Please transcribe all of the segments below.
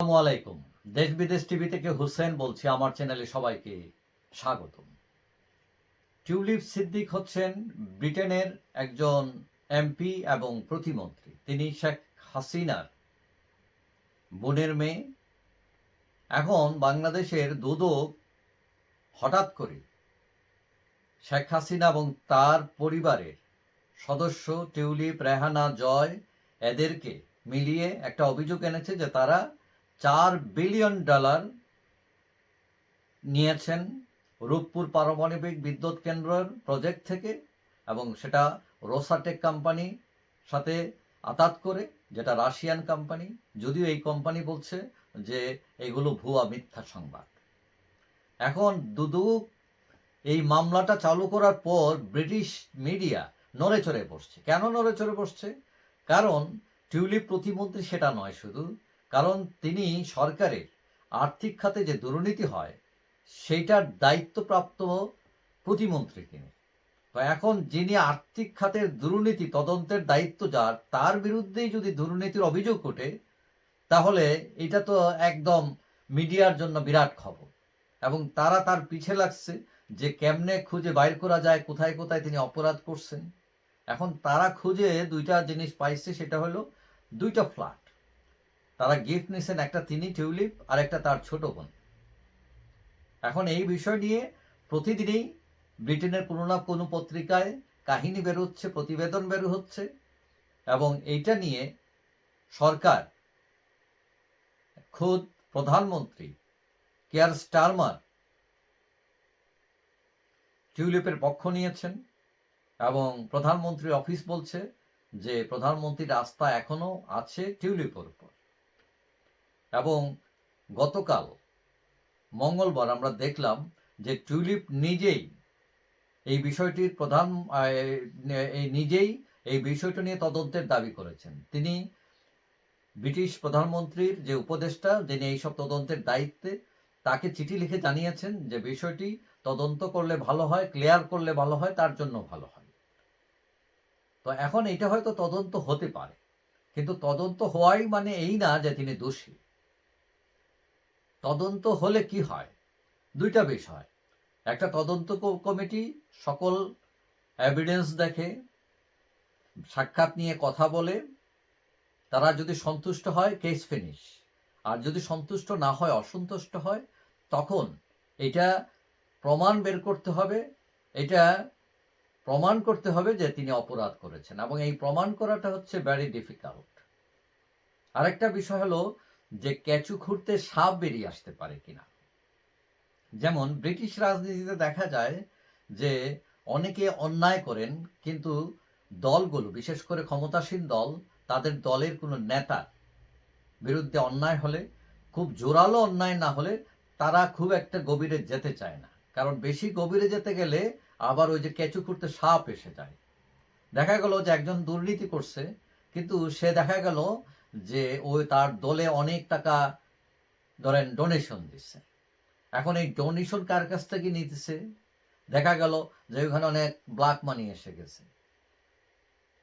আসসালামু আলাইকুম। দেশ বিদেশ টিভি থেকে হুসেন বলছি। আমার চ্যানেলে সবাইকে স্বাগতম। টিউলিপ সিদ্দিক হচ্ছেন ব্রিটেনের একজন এমপি এবং প্রতিমন্ত্রী। তিনি শেখ হাসিনার বোনের মেয়ে। এখন বাংলাদেশের দুদক হঠাৎ করে শেখ হাসিনা এবং তার পরিবারের সদস্য টিউলিপ, রেহানা, জয় এদেরকে মিলিয়ে একটা অভিযোগ এনেছে যে তারা $4 বিলিয়ন নিয়েছেন রূপপুর পারমাণবিক বিদ্যুৎ কেন্দ্রের প্রজেক্ট থেকে, এবং সেটা রোসাটেক কোম্পানি সাথে আতাত করে, যেটা রাশিয়ান কোম্পানি। যদিও এই কোম্পানি বলছে যে এগুলো ভুয়া মিথ্যা সংবাদ। এখন দুদক এই মামলাটা চালু করার পর ব্রিটিশ মিডিয়া নড়ে চড়ে বসছে। কেন নড়ে চড়ে বসছে? কারণ টিউলিপ প্রতিমন্ত্রী সেটা নয় শুধু, কারণ তিনি সরকারের আর্থিক খাতে যে দুর্নীতি হয় সেইটার দায়িত্বপ্রাপ্ত প্রতিমন্ত্রী তিনি। তো এখন যিনি আর্থিক খাতের দুর্নীতি তদন্তের দায়িত্ব যার, তার বিরুদ্ধেই যদি দুর্নীতির অভিযোগ ওঠে, তাহলে এটা তো একদম মিডিয়ার জন্য বিরাট খবর। এবং তারা তার পিছে লাগছে যে কেমনে খুঁজে বাইর করা যায় কোথায় কোথায় তিনি অপরাধ করছেন। এখন তারা খুঁজে দুইটা জিনিস পাইছে, সেটা হলো দুইটা ফ্ল্যাট তারা গিফট নিছেন, একটা তিনি টিউলিপ আর একটা তার ছোট বোন। এখন এই বিষয় নিয়ে প্রতিদিনই ব্রিটেনের কোনো না কোনো পত্রিকায় কাহিনী বেরোচ্ছে, প্রতিবেদন বের হচ্ছে, এবং এইটা নিয়ে সরকার, খোদ প্রধানমন্ত্রী কেয়ার স্টারমার টিউলিপের পক্ষ নিয়েছেন, এবং প্রধানমন্ত্রীর অফিস বলছে যে প্রধানমন্ত্রীর আস্থা এখনো আছে টিউলিপের উপর। এবং গতকাল মঙ্গলবার আমরা দেখলাম যে টিউলিপ নিজেই এই বিষয়টির নিজেই এই বিষয়টা নিয়ে তদন্তের দাবি করেছেন। তিনি ব্রিটিশ প্রধানমন্ত্রীর যে উপদেষ্টা, যিনি এইসব তদন্তের দায়িত্বে, তাকে চিঠি লিখে জানিয়েছেন যে বিষয়টি তদন্ত করলে ভালো হয়, ক্লিয়ার করলে ভালো হয়, তার জন্য ভালো হয়। তো এখন এটা হয়তো তদন্ত হতে পারে, কিন্তু তদন্ত হওয়াই মানে এই না যে তিনি দোষী। তদন্ত হলে কি হয়? দুইটা বিষয়। একটা তদন্ত কমিটি সকল এভিডেন্স দেখে, সাক্ষাৎ নিয়ে কথা বলে, তারা যদি সন্তুষ্ট হয় কেস ফিনিশ, আর যদি সন্তুষ্ট না হয়, অসন্তুষ্ট হয়, তখন এটা প্রমাণ বের করতে হবে, এটা প্রমাণ করতে হবে যে তিনি অপরাধ করেছেন, এবং এই প্রমাণ করাটা হচ্ছে ভেরি ডিফিকাল্ট। আরেকটা বিষয় হলো যে কেঁচু খুঁড়তে সাপ বেরিয়ে আসতে পারে কিনা। যেমন ব্রিটিশ রাজনীতিতে দেখা যায় যে অনেকে অন্যায় করেন, কিন্তু দলগুলো, বিশেষ করে ক্ষমতাসীন দল, তাদের দলের কোনো নেতা বিরুদ্ধে অন্যায় হলে, খুব জোরালো অন্যায় না হলে, তারা খুব একটা গভীরে যেতে চায় না। কারণ বেশি গভীরে যেতে গেলে আবার ওই যে কেঁচু খুঁড়তে সাপ এসে যায়। দেখা গেল যে একজন দুর্নীতি করছে, কিন্তু সে দেখা গেল যে ওই তার দলে অনেক টাকা ধরেন ডোনেশন দিচ্ছে। এখন এই ডোনেশন কার কাছ থেকে নিতেছে? দেখা গেল যে ওখানে অনেক ব্ল্যাক মানি এসে গেছে।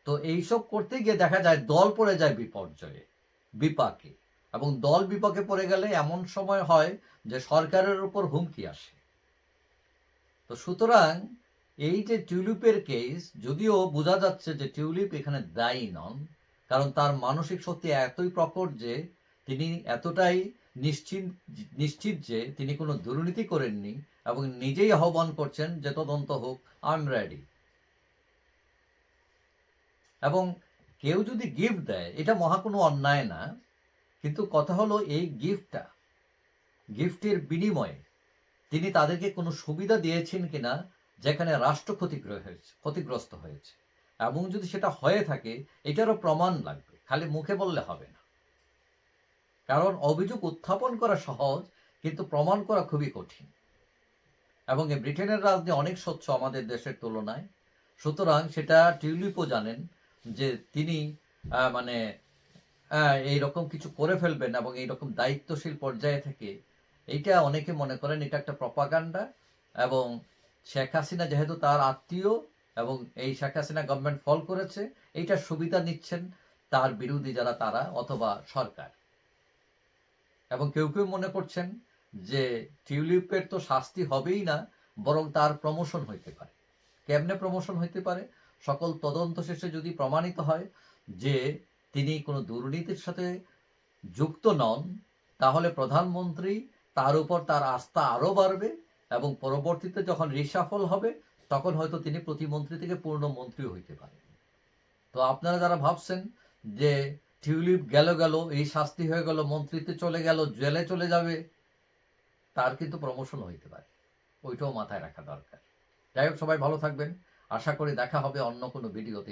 তো এইসব করতে গিয়ে দেখা যায় দল পড়ে যায় বিপর্যয়ে, বিপাকে, এবং দল বিপাকে পড়ে গেলে এমন সময় হয় যে সরকারের উপর হুমকি আসে। তো সুতরাং এই যে টিউলিপের কেস, যদিও বোঝা যাচ্ছে যে টিউলিপ এখানে দায়ী নন, কারণ তার মানসিক শক্তি এতই প্রকট যে তিনি এতটাই নিশ্চিত যে তিনি কোনো দুর্নীতি করেননি, এবং নিজেই আহ্বান করছেন যে তদন্ত হোক, আই এম রেডি। এবং কেউ যদি গিফট দেয়, এটা মহা কোনো অন্যায় না, কিন্তু কথা হলো এই গিফটের বিনিময়ে তিনি তাদেরকে কোনো সুবিধা দিয়েছেন কিনা, যেখানে রাষ্ট্র ক্ষতিগ্রস্ত হয়েছে। এবং যদি সেটা হয়ে থাকে, এটারও প্রমাণ লাগবে, খালি মুখে বললে হবে না। কারণ অভিযোগ উত্থাপন করা সহজ, কিন্তু প্রমাণ করা খুবই কঠিন। এবং এই ব্রিটেনের রাজনীতি অনেক স্বচ্ছ আমাদের দেশের তুলনায়। সুতরাং সেটা টিউলিপও জানেন যে তিনি মানে এইরকম কিছু করে ফেলবেন, এবং এইরকম দায়িত্বশীল পর্যায়ে থেকে এইটা অনেকে মনে করেন এটা একটা প্রপাগান্ডা। এবং শেখ হাসিনা যেহেতু তার আত্মীয়, এবং এই শেখ হাসিনা গভর্নমেন্ট ফল করেছে, এইটার সুবিধা নিচ্ছেন তার বিরোধী যারা, তারা অথবা সরকার। এবং কেউ কেউ মনে করছেন যে টিউলিপের তো শাস্তি হবেই না, বরং তার প্রমোশন হইতে পারে। কেমনে প্রমোশন হইতে পারে? সকল তদন্ত শেষে যদি প্রমাণিত হয় যে তিনি কোনো দুর্নীতির সাথে যুক্ত নন, তাহলে প্রধানমন্ত্রী তার উপর তার আস্থা আরও বাড়বে এবং পরবর্তীতে যখন রিসাফল হবে তখন হয়তো তিনি প্রতিমন্ত্রী থেকে পূর্ণ মন্ত্রী হইতে পারেন। তো আপনারা যারা ভাবছেন যে টিউলিপ গেল এই শাস্তি হয়ে গেল, মন্ত্রীতে চলে গেল, জেলে চলে যাবে, তার কিন্তু প্রমোশন হইতে পারে, ওইটাও মাথায় রাখা দরকার। যাই হোক, সবাই ভালো থাকবেন। আশা করি দেখা হবে অন্য কোনো ভিডিওতে।